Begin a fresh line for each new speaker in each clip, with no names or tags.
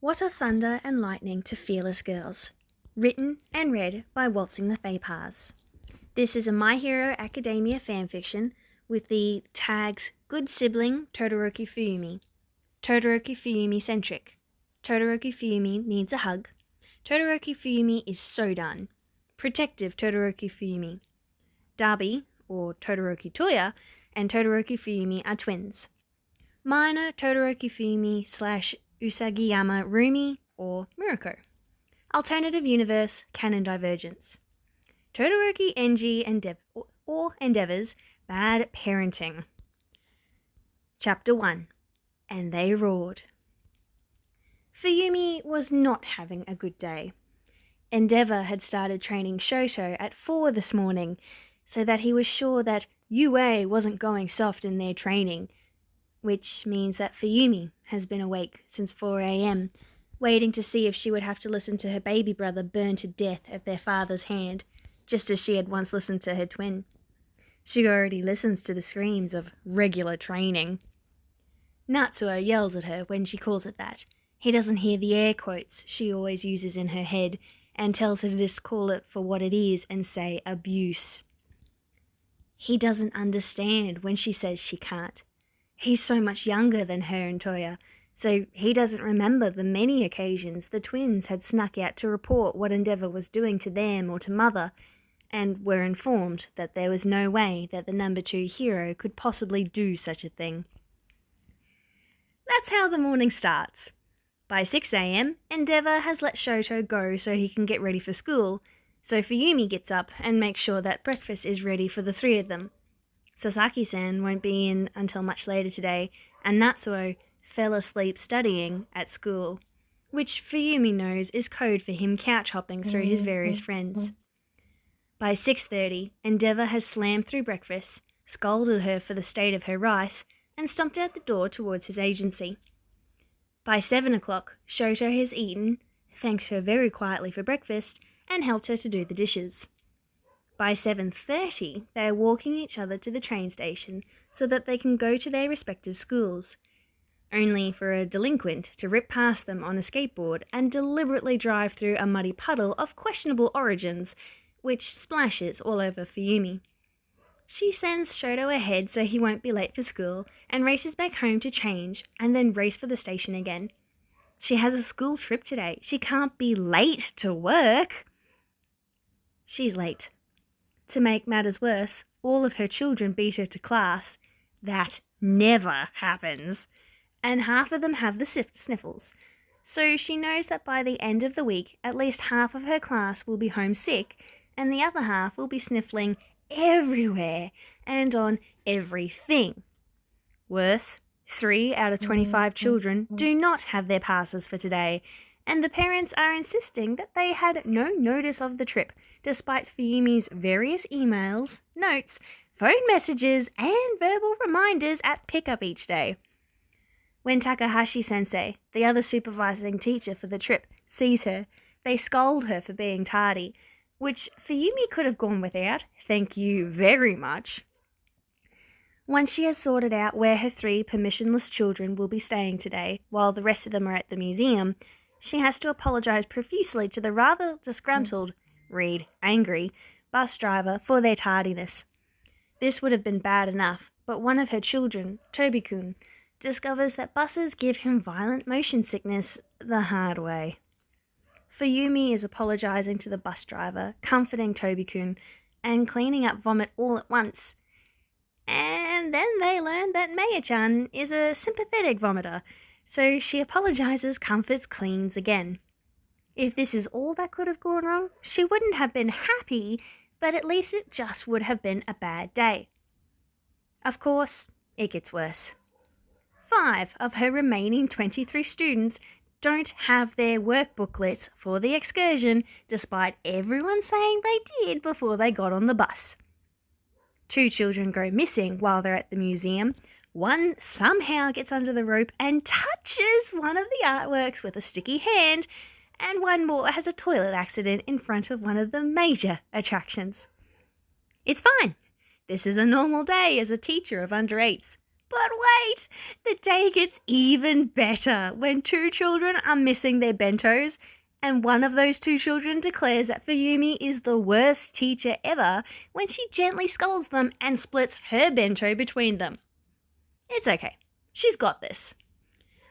What are Thunder and Lightning to Fearless Girls? Written and read by Waltzing the Fey Paths. This is a My Hero Academia fanfiction with the tags Good Sibling Todoroki Fuyumi, Todoroki Fuyumi centric, Todoroki Fuyumi needs a hug, Todoroki Fuyumi is so done, Protective Todoroki Fuyumi, Darby, or Todoroki Toya, and Todoroki Fuyumi are twins. Minor Todoroki Fuyumi / Usagiyama Rumi or Murako. Alternative universe canon divergence. Todoroki Enji Endeavor's bad parenting. Chapter 1. And they roared. Fuyumi was not having a good day. Endeavor had started training Shoto at 4 this morning, so that he was sure that UA wasn't going soft in their training, which means that Fuyumi has been awake since 4 a.m, waiting to see if she would have to listen to her baby brother burn to death at their father's hand, just as she had once listened to her twin. She already listens to the screams of regular training. Natsuo yells at her when she calls it that. He doesn't hear the air quotes she always uses in her head and tells her to just call it for what it is and say abuse. He doesn't understand when she says she can't. He's so much younger than her and Toya, so he doesn't remember the many occasions the twins had snuck out to report what Endeavor was doing to them or to Mother, and were informed that there was no way that the number 2 hero could possibly do such a thing. That's how the morning starts. By 6 a.m, Endeavor has let Shoto go so he can get ready for school, so Fuyumi gets up and makes sure that breakfast is ready for the 3 of them. Sasaki-san won't be in until much later today, and Natsuo fell asleep studying at school, which Fuyumi knows is code for him couch hopping through his various friends. By 6:30, Endeavor has slammed through breakfast, scolded her for the state of her rice, and stomped out the door towards his agency. By 7 o'clock, Shoto has eaten, thanked her very quietly for breakfast, and helped her to do the dishes. By 7:30, they are walking each other to the train station so that they can go to their respective schools, only for a delinquent to rip past them on a skateboard and deliberately drive through a muddy puddle of questionable origins, which splashes all over Fuyumi. She sends Shoto ahead so he won't be late for school and races back home to change and then race for the station again. She has a school trip today. She can't be late to work. She's late. To make matters worse, all of her children beat her to class. That never happens. And half of them have the sniffles. So she knows that by the end of the week, at least half of her class will be homesick, and the other half will be sniffling everywhere and on everything. Worse, 3 out of 25 children do not have their passes for today, and the parents are insisting that they had no notice of the trip, despite Fuyumi's various emails, notes, phone messages, and verbal reminders at pickup each day. When Takahashi-sensei, the other supervising teacher for the trip, sees her, they scold her for being tardy, which Fuyumi could have gone without, thank you very much. Once she has sorted out where her 3 permissionless children will be staying today, while the rest of them are at the museum, she has to apologize profusely to the rather disgruntled, read angry, bus driver for their tardiness. This would have been bad enough, but one of her children, Tobi-kun, discovers that buses give him violent motion sickness the hard way. Fuyumi is apologizing to the bus driver, comforting Tobi-kun, and cleaning up vomit all at once. And then they learn that Maya-chan is a sympathetic vomiter, so she apologizes, comforts, cleans again. If this is all that could have gone wrong, she wouldn't have been happy, but at least it just would have been a bad day. Of course, it gets worse. 5 of her remaining 23 students don't have their work booklets for the excursion, despite everyone saying they did before they got on the bus. 2 children go missing while they're at the museum. 1 somehow gets under the rope and touches one of the artworks with a sticky hand, and 1 more has a toilet accident in front of one of the major attractions. It's fine. This is a normal day as a teacher of under 8s. But wait, the day gets even better when two children are missing their bentos, and one of those two children declares that Fuyumi is the worst teacher ever when she gently scolds them and splits her bento between them. It's okay. She's got this.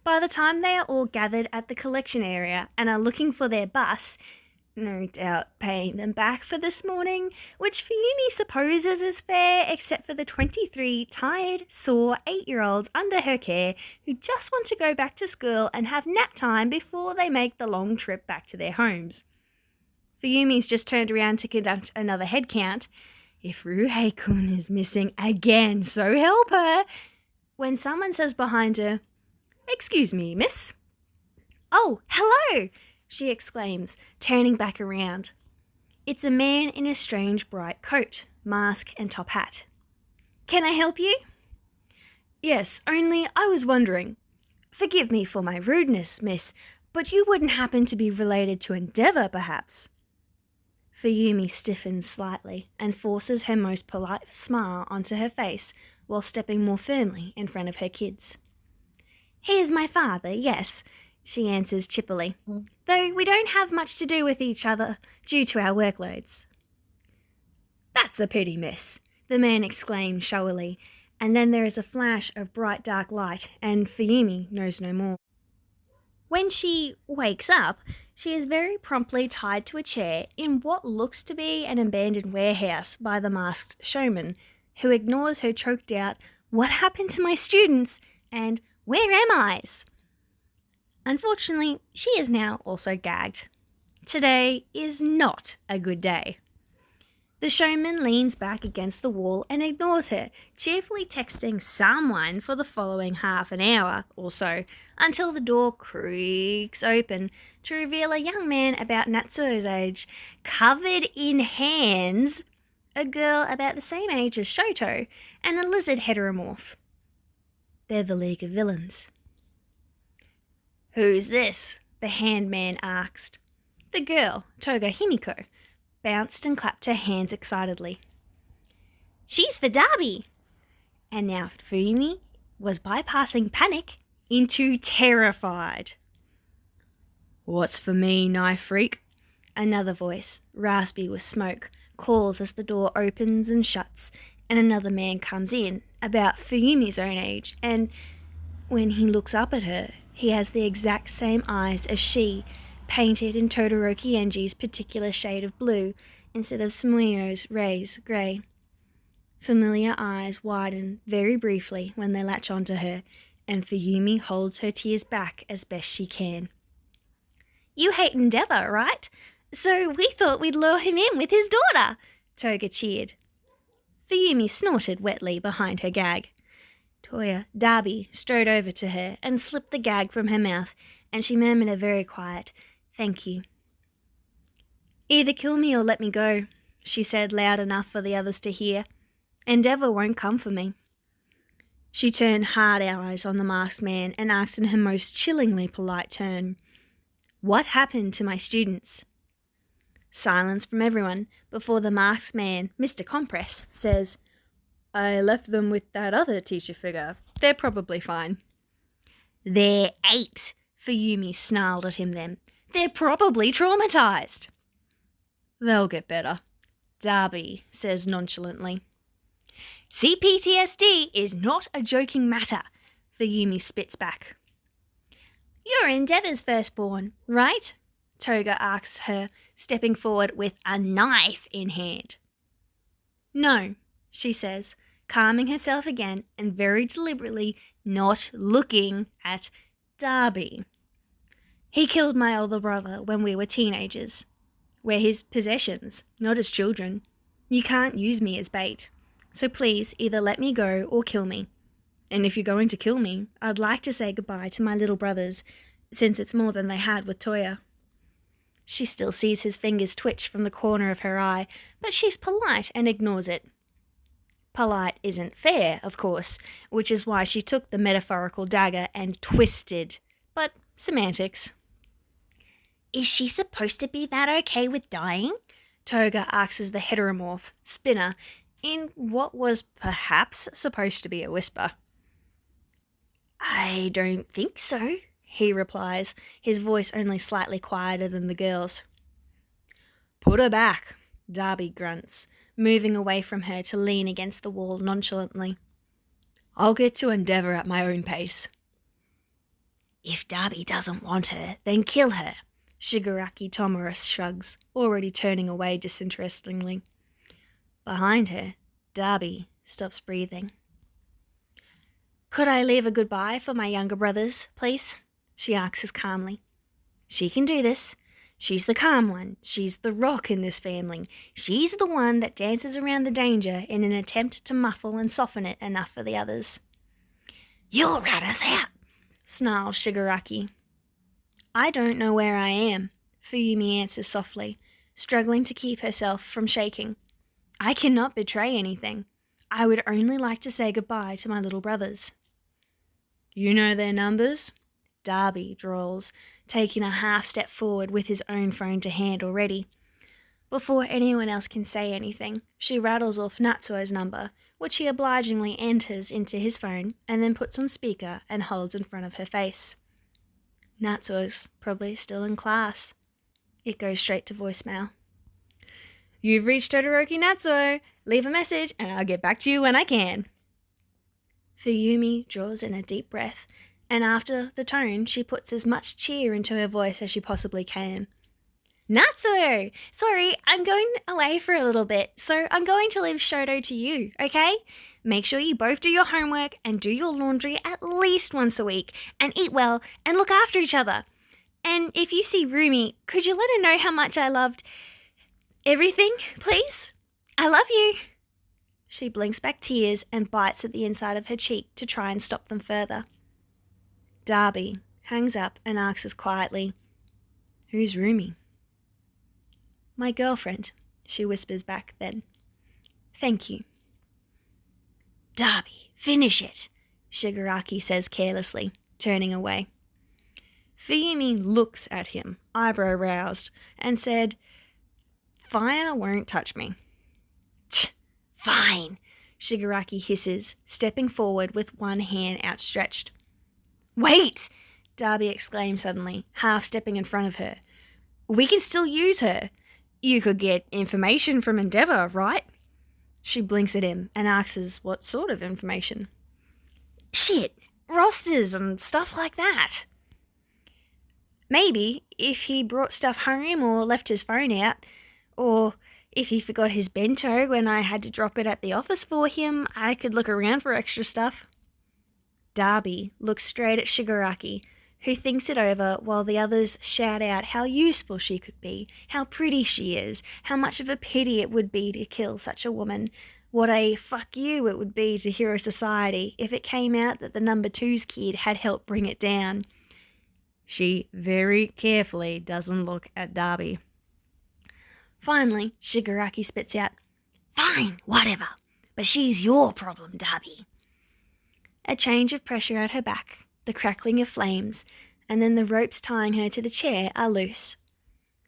By the time they are all gathered at the collection area and are looking for their bus, no doubt paying them back for this morning, which Fuyumi supposes is fair except for the 23 tired, sore 8-year-olds under her care who just want to go back to school and have nap time before they make the long trip back to their homes. Fuyumi's just turned around to conduct another head count. If Ruhei-kun is missing again, so help her, when someone says behind her, "Excuse me, miss." "Oh, hello!" she exclaims, turning back around. It's a man in a strange bright coat, mask and top hat. "Can I help you?" "Yes, only I was wondering. Forgive me for my rudeness, miss, but you wouldn't happen to be related to Endeavour, perhaps?" Fuyumi stiffens slightly and forces her most polite smile onto her face while stepping more firmly in front of her kids. "He is my father, yes," she answers chippily, "though we don't have much to do with each other due to our workloads." "That's a pity, miss," the man exclaims showily, and then there is a flash of bright dark light and Fuyumi knows no more. When she wakes up, she is very promptly tied to a chair in what looks to be an abandoned warehouse by the masked showman, who ignores her choked out, "What happened to my students?" and "Where am I's?" Unfortunately, she is now also gagged. Today is not a good day. The showman leans back against the wall and ignores her, cheerfully texting someone for the following half an hour or so, until the door creaks open to reveal a young man about Natsuo's age, covered in hands, a girl about the same age as Shoto, and a lizard heteromorph. They're the League of Villains. "Who's this?" the handman asked. The girl, Toga Himiko, bounced and clapped her hands excitedly. "She's for Darby!" And now Fuyumi was bypassing panic into terrified. "What's for me, knife freak?" Another voice, raspy with smoke, calls as the door opens and shuts, and another man comes in, about Fuyumi's own age, and when he looks up at her, he has the exact same eyes as she, painted in Todoroki Enji's particular shade of blue instead of Smuyo's Rei's grey. Familiar eyes widen very briefly when they latch onto her, and Fuyumi holds her tears back as best she can. "You hate Endeavour, right? So we thought we'd lure him in with his daughter," Toga cheered. Fuyumi snorted wetly behind her gag. Toya, Darby, strode over to her and slipped the gag from her mouth, and she murmured a very quiet, "Thank you." "Either kill me or let me go," she said loud enough for the others to hear. "Endeavour won't come for me." She turned hard eyes on the masked man and asked in her most chillingly polite tone, "What happened to my students?" Silence from everyone before the masked man, Mr. Compress, says, "I left them with that other teacher figure. They're probably fine." "They're 8, Fuyumi snarled at him then. "They're probably traumatized." "They'll get better," Darby says nonchalantly. "CPTSD is not a joking matter," Fuyumi spits back. "You're Endeavour's firstborn, right?" Toga asks her, stepping forward with a knife in hand. "No," she says, calming herself again and very deliberately not looking at Darby. "He killed my older brother when we were teenagers. We're his possessions, not his children. You can't use me as bait. So please either let me go or kill me. And if you're going to kill me, I'd like to say goodbye to my little brothers, since it's more than they had with Toya." She still sees his fingers twitch from the corner of her eye, but she's polite and ignores it. Polite isn't fair, of course, which is why she took the metaphorical dagger and twisted, but semantics. "Is she supposed to be that okay with dying?" Toga asks the heteromorph, Spinner, in what was perhaps supposed to be a whisper. I don't think so, he replies, his voice only slightly quieter than the girl's. Put her back, Darby grunts, moving away from her to lean against the wall nonchalantly. I'll get to Endeavour at my own pace. If Darby doesn't want her, then kill her, Shigaraki Tomura shrugs, already turning away disinterestedly. Behind her, Darby stops breathing. Could I leave a goodbye for my younger brothers, please? She asks calmly. She can do this. She's the calm one. She's the rock in this family. She's the one that dances around the danger in an attempt to muffle and soften it enough for the others. You'll rat us out, snarls Shigaraki. I don't know where I am, Fuyumi answers softly, struggling to keep herself from shaking. I cannot betray anything. I would only like to say goodbye to my little brothers. You know their numbers? Darby drawls, taking a half step forward with his own phone to hand already. Before anyone else can say anything, she rattles off Natsuo's number, which he obligingly enters into his phone and then puts on speaker and holds in front of her face. Natsuo's probably still in class. It goes straight to voicemail. You've reached Todoroki Natsuo. Leave a message and I'll get back to you when I can. Fuyumi draws in a deep breath, and after the tone, she puts as much cheer into her voice as she possibly can. Natsuo! Sorry, I'm going away for a little bit, so I'm going to leave Shoto to you, okay? Make sure you both do your homework and do your laundry at least once a week, and eat well and look after each other. And if you see Rumi, could you let her know how much I loved everything, please? I love you. She blinks back tears and bites at the inside of her cheek to try and stop them further. Darby hangs up and asks quietly, Who's Rumi? My girlfriend, she whispers back then. Thank you. Darby, finish it, Shigaraki says carelessly, turning away. Fuyumi looks at him, eyebrow roused, and said, Fire won't touch me. Fine, Shigaraki hisses, stepping forward with one hand outstretched. Wait, Darby exclaims suddenly, half stepping in front of her. We can still use her. You could get information from Endeavour, right? She blinks at him and asks what sort of information. Shit, rosters and stuff like that. Maybe if he brought stuff home or left his phone out, or if he forgot his bento when I had to drop it at the office for him, I could look around for extra stuff. Darby looks straight at Shigaraki, who thinks it over while the others shout out how useful she could be, how pretty she is, how much of a pity it would be to kill such a woman, what a fuck you it would be to Hero Society if it came out that the number 2's kid had helped bring it down. She very carefully doesn't look at Darby. Finally, Shigaraki spits out, Fine, whatever, but she's your problem, Darby. A change of pressure at her back, the crackling of flames, and then the ropes tying her to the chair are loose.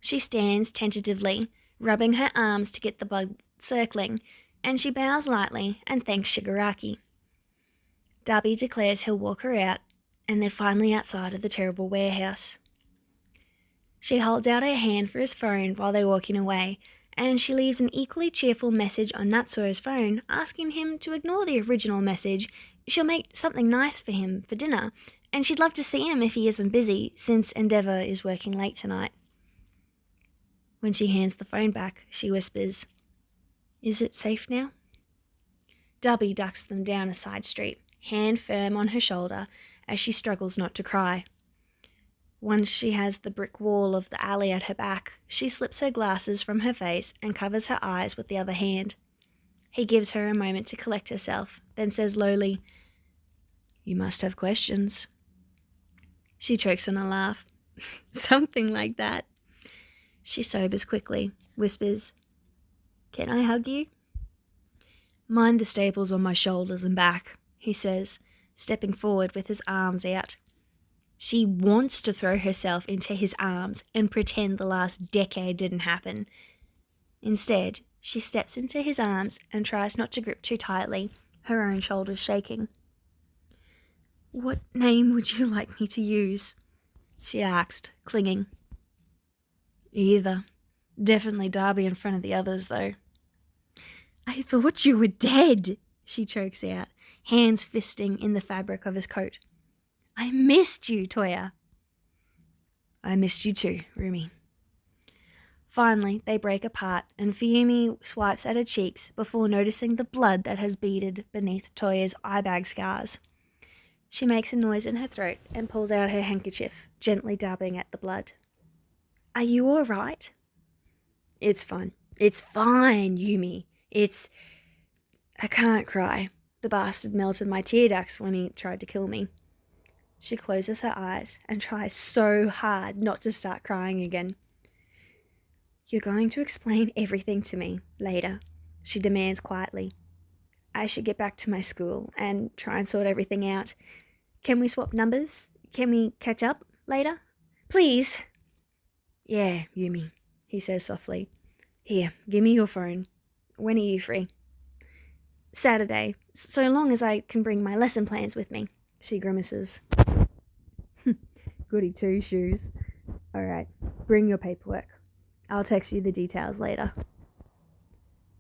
She stands tentatively, rubbing her arms to get the blood circling, and she bows lightly and thanks Shigaraki. Darby declares he'll walk her out, and they're finally outside of the terrible warehouse. She holds out her hand for his phone while they're walking away, and she leaves an equally cheerful message on Natsuo's phone asking him to ignore the original message. She'll make something nice for him for dinner, and she'd love to see him if he isn't busy, since Endeavour is working late tonight. When she hands the phone back, she whispers, Is it safe now? Darby ducks them down a side street, hand firm on her shoulder, as she struggles not to cry. Once she has the brick wall of the alley at her back, she slips her glasses from her face and covers her eyes with the other hand. He gives her a moment to collect herself, then says lowly, You must have questions. She chokes on a laugh. Something like that. She sobers quickly, whispers, Can I hug you? Mind the staples on my shoulders and back, he says, stepping forward with his arms out. She wants to throw herself into his arms and pretend the last decade didn't happen. Instead, she steps into his arms and tries not to grip too tightly, her own shoulders shaking. What name would you like me to use? She asked, clinging. Either. Definitely Darby in front of the others, though. I thought you were dead, she chokes out, hands fisting in the fabric of his coat. I missed you, Toya. I missed you too, Rumi. Finally, they break apart, and Fuyumi swipes at her cheeks before noticing the blood that has beaded beneath Toya's eyebag scars. She makes a noise in her throat and pulls out her handkerchief, gently dabbing at the blood. Are you all right? It's fine. It's fine, Yumi. I can't cry. The bastard melted my tear ducts when he tried to kill me. She closes her eyes and tries so hard not to start crying again. You're going to explain everything to me later, she demands quietly. I should get back to my school and try and sort everything out. Can we swap numbers? Can we catch up later? Please? Yeah, Yumi, he says softly. Here, give me your phone. When are you free? Saturday, so long as I can bring my lesson plans with me, she grimaces. Goody two-shoes. All right, bring your paperwork. I'll text you the details later.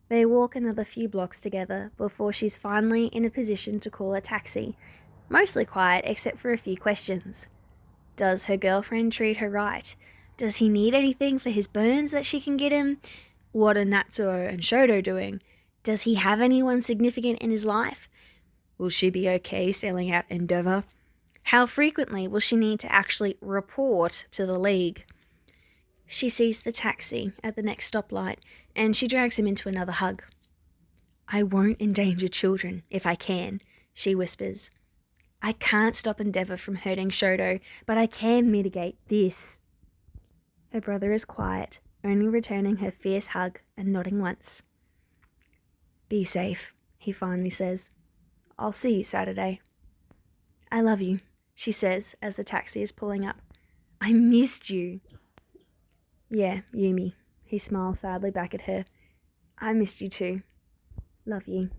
They walk another few blocks together before she's finally in a position to call a taxi, mostly quiet except for a few questions. Does her girlfriend treat her right? Does he need anything for his burns that she can get him? What are Natsuo and Shoto doing? Does he have anyone significant in his life? Will she be okay sailing out Endeavour? How frequently will she need to actually report to the League? She sees the taxi at the next stoplight and she drags him into another hug. I won't endanger children if I can, she whispers. I can't stop Endeavour from hurting Shoto, but I can mitigate this. Her brother is quiet, only returning her fierce hug and nodding once. Be safe, he finally says. I'll see you Saturday. I love you, she says as the taxi is pulling up. I missed you. Yeah, Yumi, he smiles sadly back at her. I missed you too. Love you.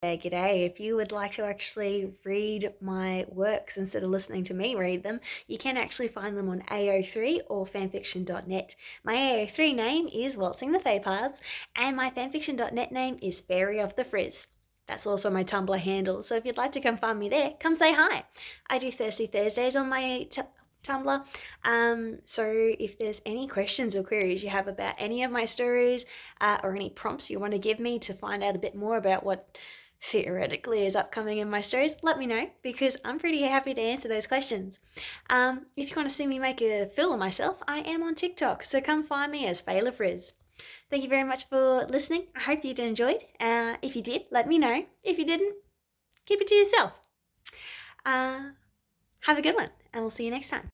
G'day. If you would like to actually read my works instead of listening to me read them, you can actually find them on AO3 or fanfiction.net. My AO3 name is Waltzing the Fae Paths, and my fanfiction.net name is Fairy of the Frizz. That's also my Tumblr handle, so if you'd like to come find me there, come say hi. I do Thirsty Thursdays on my Tumblr, so if there's any questions or queries you have about any of my stories or any prompts you want to give me to find out a bit more about what theoretically is upcoming in my stories, let me know, because I'm pretty happy to answer those questions. If you want to see me make a fool of myself, I am on TikTok, so come find me as Fayla Frizz. Thank you very much for listening. I hope you enjoyed. If you did, let me know. If you didn't, keep it to yourself. Have a good one, and we'll see you next time.